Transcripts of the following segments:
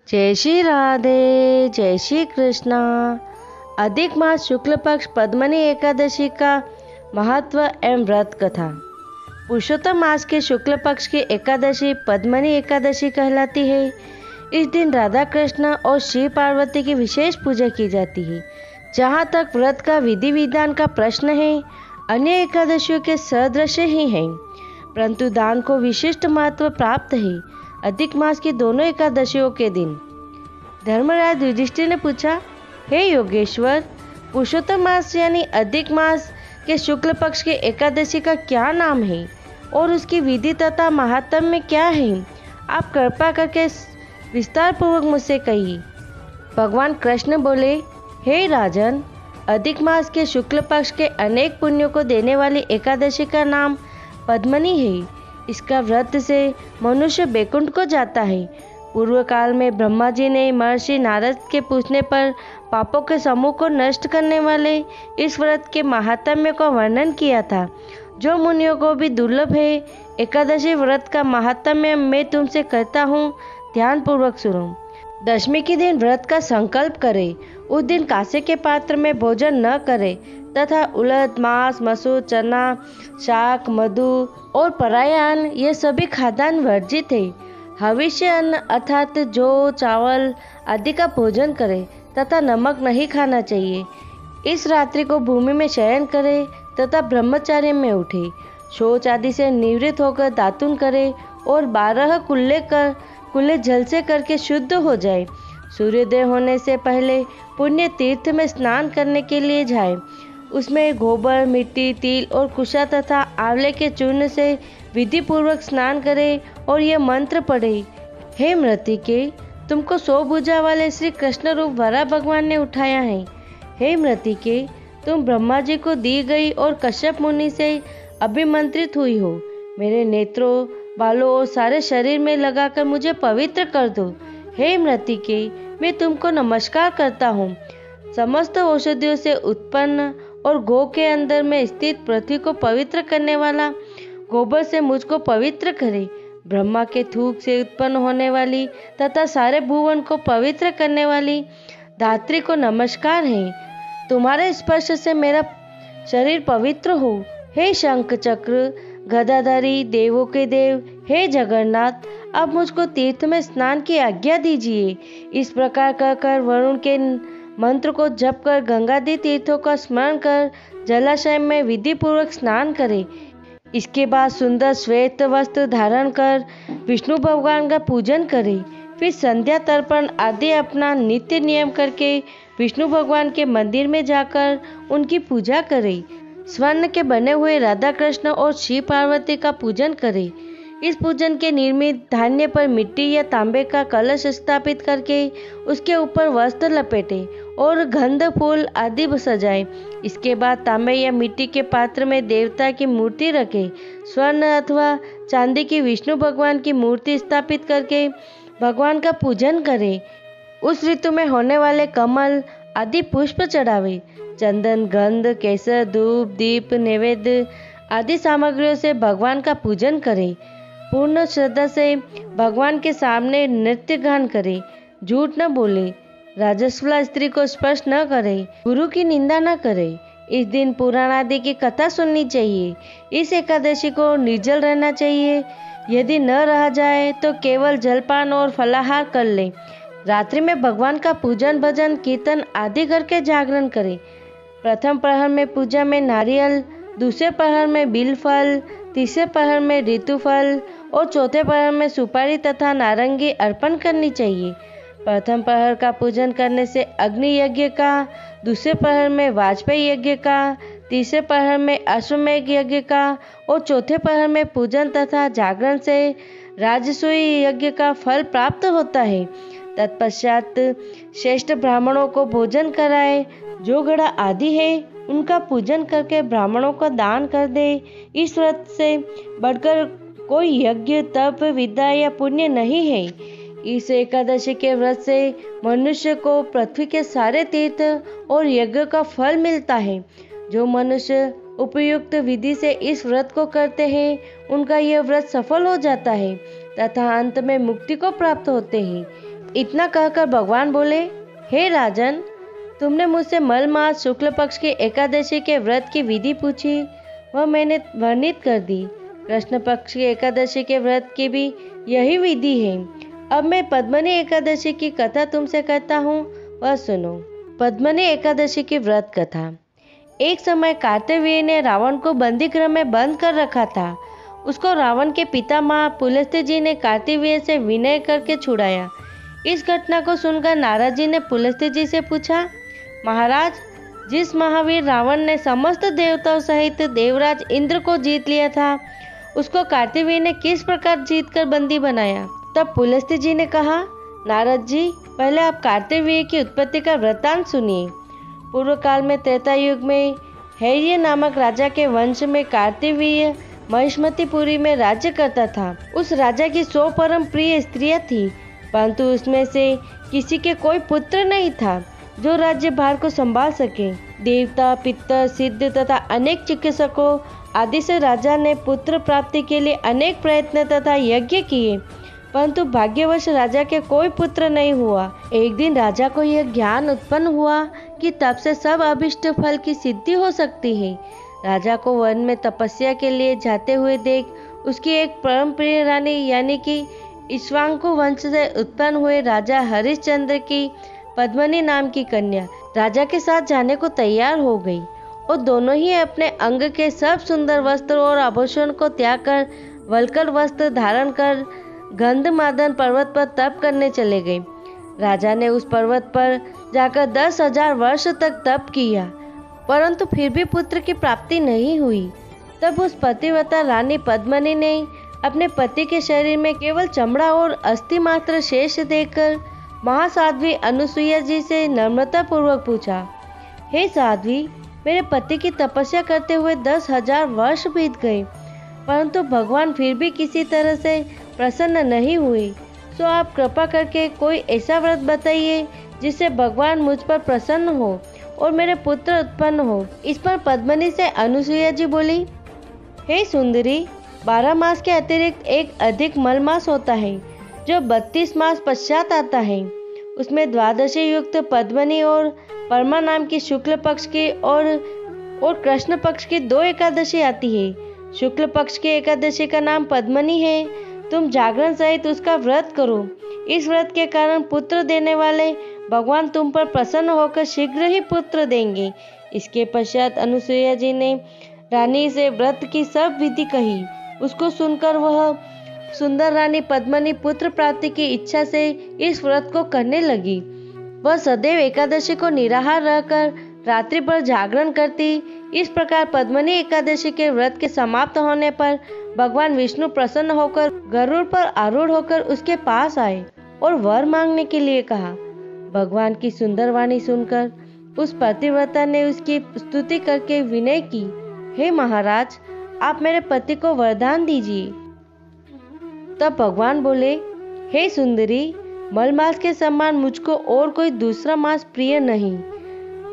जय श्री राधे, जय श्री कृष्णा। अधिक मास शुक्ल पक्ष पद्मनी एकादशी का महत्व एवं व्रत कथा। पुरुषोत्तम मास के शुक्ल पक्ष की एकादशी पद्मनी एकादशी कहलाती है। इस दिन राधा कृष्ण और शिव पार्वती की विशेष पूजा की जाती है। जहाँ तक व्रत का विधि विधान का प्रश्न है, अन्य एकादशियों के सदृश ही हैं, परंतु दान को विशिष्ट महत्व प्राप्त है। अधिक मास की दोनों एकादशियों के दिन धर्मराज युधिष्ठिर ने पूछा, हे योगेश्वर, पुरुषोत्तम मास यानी अधिक मास के शुक्ल पक्ष की एकादशी का क्या नाम है और उसकी विधि तथा महात्म्य क्या है? आप कृपा करके विस्तार पूर्वक मुझसे कहिए। भगवान कृष्ण बोले, हे राजन, अधिक मास के शुक्ल पक्ष के अनेक पुण्यों को देने वाली एकादशी का नाम पद्मनी है। इसका व्रत से मनुष्य बैकुंठ को जाता है। पूर्व काल में ब्रह्मा जी ने महर्षि नारद के पूछने पर पापों के समूह को नष्ट करने वाले इस व्रत के महात्म्य का वर्णन किया था, जो मुनियों को भी दुर्लभ है। एकादशी व्रत का महात्म्य मैं तुमसे कहता हूँ, ध्यान पूर्वक सुनो। दशमी के दिन व्रत का संकल्प करे। उस दिन कांसे के पात्र में भोजन न करे तथा उड़द, मांस, मसूर, चना, शाक, मधु और परायान ये सभी खाद्यान्न वर्जित है। हविष्य अन्न अर्थात जौ, चावल आदि का भोजन करे तथा नमक नहीं खाना चाहिए। इस रात्रि को भूमि में शयन करे तथा ब्रह्मचार्य में उठे। शौच आदि से निवृत्त होकर दातुन करे और 12 कुल्ले जल से करके शुद्ध हो जाए। सूर्योदय होने से पहले पुण्य तीर्थ में स्नान करने के लिए जाए। उसमें गोबर, मिट्टी, तिल और कुशा तथा आंवले के चूर्ण से विधि पूर्वक स्नान करे और यह मंत्र पढ़े, हे मृतिके, तुमको 100 भुजा वाले श्री कृष्ण रूप वराह भगवान ने उठाया है। हे मृतिके, तुम ब्रह्मा जी को दी गई और कश्यप मुनि से अभिमंत्रित हुई हो। मेरे नेत्रों, बालों और सारे शरीर में लगाकर मुझे पवित्र कर दो। हे मृतिके, मैं तुमको नमस्कार करता हूँ। समस्त औषधियों से उत्पन्न और गौ के अंदर में स्थित पृथ्वी को पवित्र करने वाला गोबर से मुझको पवित्र करे। ब्रह्मा के थूक से उत्पन्न होने वाली तथा सारे भुवन को पवित्र करने वाली धात्री को नमस्कार है। तुम्हारे स्पर्श से मेरा शरीर पवित्र हो। हे शंख चक्र गदाधारी, देवों के देव, हे जगन्नाथ, अब मुझको तीर्थ में स्नान की आज्ञा दीजिए। इस प्रकार कहकर वरुण के मंत्र को जप कर गंगादि तीर्थों का स्मरण कर जलाशय में विधि पूर्वक स्नान करे। इसके बाद सुंदर श्वेत वस्त्र धारण कर विष्णु भगवान का पूजन करे। फिर संध्या तर्पण आदि अपना नित्य नियम करके विष्णु भगवान के मंदिर में जाकर उनकी पूजा करे। स्वर्ण के बने हुए राधा कृष्ण और शिव पार्वती का पूजन करे। इस पूजन के निर्मित धान्य पर मिट्टी या तांबे का कलश स्थापित करके उसके ऊपर वस्त्र लपेटे और गंध, फूल आदि सजाए। इसके बाद तांबे या मिट्टी के पात्र में देवता की मूर्ति रखे। स्वर्ण अथवा चांदी की विष्णु भगवान की मूर्ति स्थापित करके भगवान का पूजन करे। उस ऋतु में होने वाले कमल आदि पुष्प चढ़ावे। चंदन, गंध, केसर, धूप, दीप, नैवेद्य आदि सामग्रियों से भगवान का पूजन करे। पूर्ण श्रद्धा से भगवान के सामने नृत्य गान करे। झूठ न बोले, राजस्वला स्त्री को स्पर्श न करे, गुरु की निंदा न करे। इस दिन पुराण आदि की कथा सुननी चाहिए। इस एकादशी को निर्जल रहना चाहिए। यदि न रहा जाए तो केवल जलपान और फलाहार कर ले। रात्रि में भगवान का पूजन, भजन, कीर्तन आदि करके जागरण करे। प्रथम प्रहर में पूजा में नारियल, दूसरे प्रहर में बिल फल, तीसरे प्रहर में ऋतु फल और चौथे प्रहर में सुपारी तथा नारंगी अर्पण करनी चाहिए। प्रथम प्रहर का पूजन करने से अग्नि यज्ञ का, दूसरे प्रहर में वाजपेयी यज्ञ का, तीसरे प्रहर में अश्वमेघ यज्ञ का और चौथे प्रहर में पूजन तथा जागरण से राजसूय यज्ञ का फल प्राप्त होता है। तत्पश्चात श्रेष्ठ ब्राह्मणों को भोजन कराए। जो घड़ा आदि है उनका पूजन करके ब्राह्मणों को दान कर दे। इस व्रत से बढ़कर कोई यज्ञ, तप, विद्या या पुण्य नहीं है। इस एकादशी के व्रत से मनुष्य को पृथ्वी के सारे तीर्थ और यज्ञ का फल मिलता है। जो मनुष्य उपयुक्त विधि से इस व्रत को करते हैं उनका यह व्रत सफल हो जाता है तथा अंत में मुक्ति को प्राप्त होते हैं। इतना कहकर भगवान बोले, हे राजन, तुमने मुझसे मल मास शुक्ल पक्ष की एकादशी के व्रत की विधि पूछी, वह मैंने वर्णित कर दी। कृष्ण पक्ष की एकादशी के व्रत की भी यही विधि है। अब मैं पद्मनी एकादशी की कथा तुमसे कहता हूँ, वह सुनो। पद्मनी एकादशी की व्रत कथा। एक समय कार्तवीर्य ने रावण को बंदी गृह में बंद कर रखा था। उसको रावण के पितामह पुलस्त्य जी ने कार्तवीर्य से विनय करके छुड़ाया। इस घटना को सुनकर नारद जी ने पुलस्त्य जी से पूछा, महाराज, जिस महावीर रावण ने समस्त देवताओं सहित देवराज इंद्र को जीत लिया था, उसको कार्तवीर्य ने किस प्रकार जीतकर बंदी बनाया? तब पुलस्त्य जी ने कहा, नारद जी, पहले आप कार्तवीर्य की उत्पत्ति का वृत्तांत सुनिए। पूर्व काल में त्रेता युग में हैर्य नामक राजा के वंश में कार्तवीर्य महिष्मतिपुरी में राज्य करता था। उस राजा की 100 परम प्रिय स्त्रियां थी, परंतु उसमें से किसी के कोई पुत्र नहीं था जो राज्य भार को संभाल सके। देवता, पितर, सिद्ध तथा अनेक चिकित्सकों आदि से राजा ने पुत्र प्राप्ति के लिए अनेक प्रयत्न तथा यज्ञ किए, परंतु भाग्यवश राजा के कोई पुत्र नहीं हुआ। एक दिन राजा को यह ज्ञान उत्पन्न हुआ कि तप से सब अभिष्ट फल की सिद्धि हो सकती है। राजा को वन में तपस्या के लिए जाते हुए देख उसकी एक परम प्रिय रानी यानी कि इक्ष्वाकु वंश से उत्पन्न हुए राजा हरिश्चंद्र की पद्मनी नाम की कन्या राजा के साथ जाने को तैयार हो गई और दोनों ही अपने अंग के सब सुंदर वस्त्र और आभूषण को त्याग कर वल्कल वस्त्र धारण कर गंधमादन पर्वत पर तप करने चले गए। राजा ने उस पर्वत पर जाकर 10,000 वर्ष तक तप किया, परंतु फिर भी पुत्र की प्राप्ति नहीं हुई। तब उस पतिव्रता रानी पद्मनी ने अपने पति के शरीर में केवल चमड़ा और अस्थि मात्र शेष देखकर महासाध्वी अनुसुईया जी से नम्रता पूर्वक पूछा, हे साध्वी, मेरे पति की तपस्या करते हुए 10,000 वर्ष बीत गए, परंतु भगवान फिर भी किसी तरह से प्रसन्न नहीं हुए। सो आप कृपा करके कोई ऐसा व्रत बताइए जिससे भगवान मुझ पर प्रसन्न हो और मेरे पुत्र उत्पन्न हो। इस पर पद्मनी से अनुसुईया जी बोली, हे सुंदरी, 12 मास के अतिरिक्त एक अधिक मल मास होता है जो 32 मास पश्चात आता है। उसमें द्वादशी युक्त पद्मनी और परमा नाम की शुक्ल पक्ष की और कृष्ण पक्ष की 2 एकादशी आती है। शुक्ल पक्ष की एकादशी का नाम पद्मनी है। तुम जागरण सहित उसका व्रत करो। इस व्रत के कारण पुत्र देने वाले भगवान तुम पर प्रसन्न होकर शीघ्र ही पुत्र देंगे। इसके पश्चात अनुसुईया जी ने रानी से व्रत की सब विधि कही। उसको सुनकर वह सुंदर रानी पद्मनी पुत्र प्राप्ति की इच्छा से इस व्रत को करने लगी। वह सदैव एकादशी को निराहार रहकर रात्रि भर जागरण करती। इस प्रकार पद्मनी एकादशी के व्रत के समाप्त होने पर भगवान विष्णु प्रसन्न होकर गरुड़ पर आरूढ़ होकर उसके पास आए और वर मांगने के लिए कहा। भगवान की सुंदर वाणी सुनकर उस पतिव्रता ने उसकी स्तुति करके विनय की, हे महाराज, आप मेरे पति को वरदान दीजिए। तब भगवान बोले, हे सुंदरी, मल मास के समान मुझको और कोई दूसरा मास प्रिय नहीं।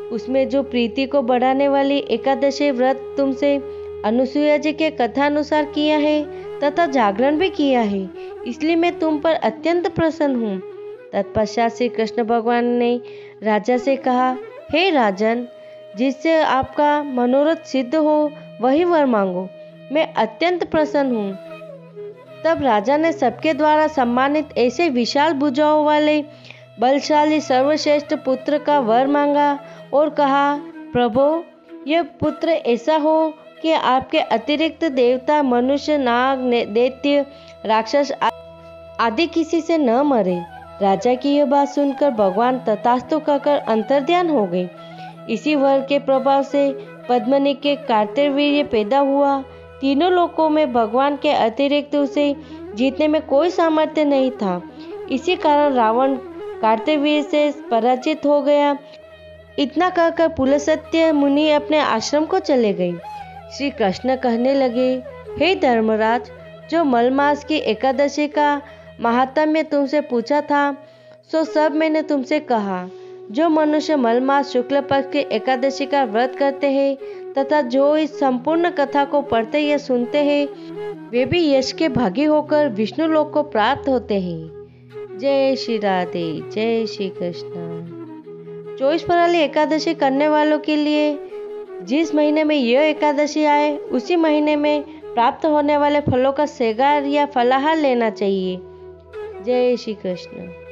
उसमें जो प्रीति को बढ़ाने वाली एकादशी व्रत तुमसे अनुसुईया जी के कथानुसार किया है तथा जागरण भी किया है, इसलिए मैं तुम पर अत्यंत प्रसन्न हूँ। तत्पश्चात श्री कृष्ण भगवान ने राजा से कहा, हे राजन, जिससे आपका मनोरथ सिद्ध हो वही वर मांगो, मैं अत्यंत प्रसन्न हूँ। तब राजा ने सबके द्वारा सम्मानित ऐसे विशाल भुजाओं वाले बलशाली सर्वश्रेष्ठ पुत्र का वर मांगा और कहा, प्रभो, यह पुत्र ऐसा हो कि आपके अतिरिक्त देवता, मनुष्य, नाग, दैत्य, राक्षस आदि किसी से न मरे। राजा की यह बात सुनकर भगवान तथास्तु कहकर अंतर्ध्यान हो गए। इसी वर के प्रभाव से पद्मनी के कार्तवीर्य पैदा हुआ। तीनों लोकों में भगवान के अतिरिक्त उसे जीतने में कोई सामर्थ्य नहीं था। इसी कारण रावण कार्तवीर्य से पराजित हो गया। इतना कहकर पुलस्त्य मुनि अपने आश्रम को चले गए। श्री कृष्ण कहने लगे, हे धर्मराज, जो मल मास की एकादशी का महात्म्य तुमसे पूछा था सो सब मैंने तुमसे कहा। जो मनुष्य मल मास शुक्ल पक्ष की एकादशी का व्रत करते हैं तथा जो इस संपूर्ण कथा को पढ़ते या सुनते हैं वे भी यश के भागी होकर विष्णु लोक को प्राप्त होते हैं। जय श्री राधे, जय श्री कृष्ण। 24 फरवरी एकादशी करने वालों के लिए जिस महीने में यह एकादशी आए उसी महीने में प्राप्त होने वाले फलों का सेगार या फलाहार लेना चाहिए। जय श्री कृष्ण।